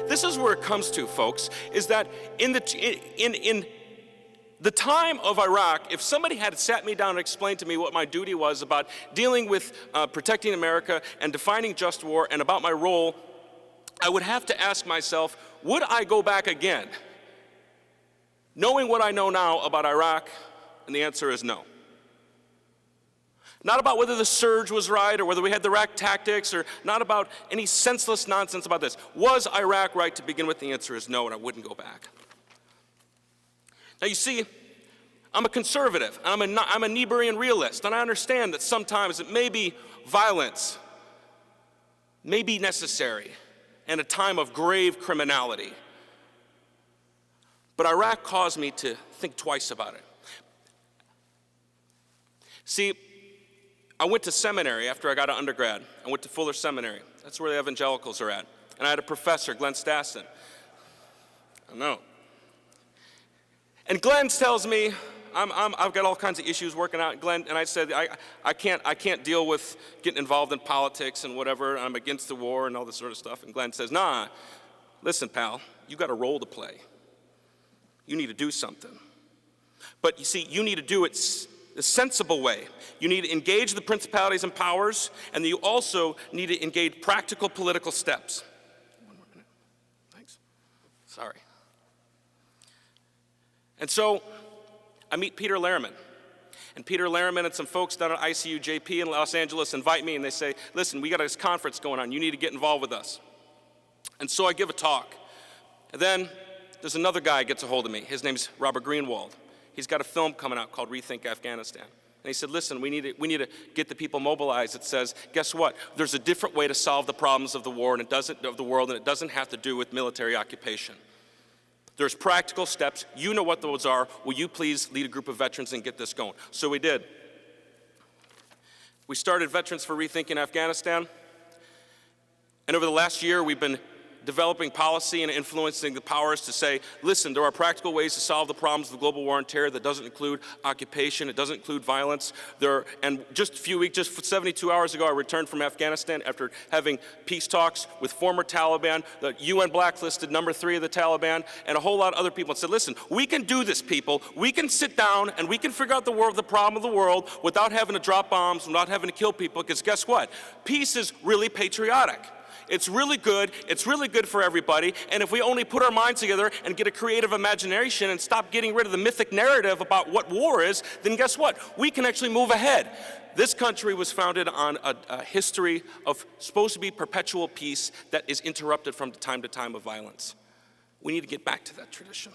This is where it comes to, folks, is that in the time of Iraq, if somebody had sat me down and explained to me what my duty was about dealing with protecting America and defining just war and about my role, I would have to ask myself, would I go back again? Knowing what I know now about Iraq, and the answer is no. Not about whether the surge was right or whether we had the right tactics, or not about any senseless nonsense about this. Was Iraq right to begin with? The answer is no, and I wouldn't go back. Now you see, I'm a conservative, I'm a Niebuhrian realist, and I understand that sometimes it may be violence, may be necessary in a time of grave criminality. But Iraq caused me to think twice about it. See, I went to seminary after I got an undergrad. I went to Fuller Seminary. That's where the evangelicals are at. And I had a professor, Glenn Stassen. I know. And Glenn tells me, I've got all kinds of issues working out. Glenn, and I said, I can't deal with getting involved in politics and whatever. I'm against the war and all this sort of stuff. And Glenn says, nah, listen, pal, you got a role to play. You need to do something. But you see, you need to do it a sensible way. You need to engage the principalities and powers, and you also need to engage practical political steps. One more minute. Thanks. Sorry. And so I meet Peter Lehrman. And Peter Lehrman and some folks down at ICUJP in Los Angeles invite me, and they say, listen, we got this conference going on. You need to get involved with us. And so I give a talk. And then there's another guy who gets a hold of me. His name's Robert Greenwald. He's got a film coming out called Rethink Afghanistan. And he said, listen, we need to get the people mobilized. It says, guess what? There's a different way to solve the problems of the war and of the world, and it doesn't have to do with military occupation. There's practical steps. You know what those are. Will you please lead a group of veterans and get this going? So we did. We started Veterans for Rethinking Afghanistan. And over the last year, we've been developing policy and influencing the powers to say, listen, there are practical ways to solve the problems of the global war on terror that doesn't include occupation, it doesn't include violence. And just 72 hours ago, I returned from Afghanistan after having peace talks with former Taliban, the UN blacklisted number 3 of the Taliban, and a whole lot of other people, and said, listen, we can do this, people. We can sit down and we can figure out the problem of the world without having to drop bombs, without having to kill people, because guess what? Peace is really patriotic. It's really good for everybody, and if we only put our minds together and get a creative imagination and stop getting rid of the mythic narrative about what war is, then guess what? We can actually move ahead. This country was founded on a history of supposed to be perpetual peace that is interrupted from time to time of violence. We need to get back to that tradition.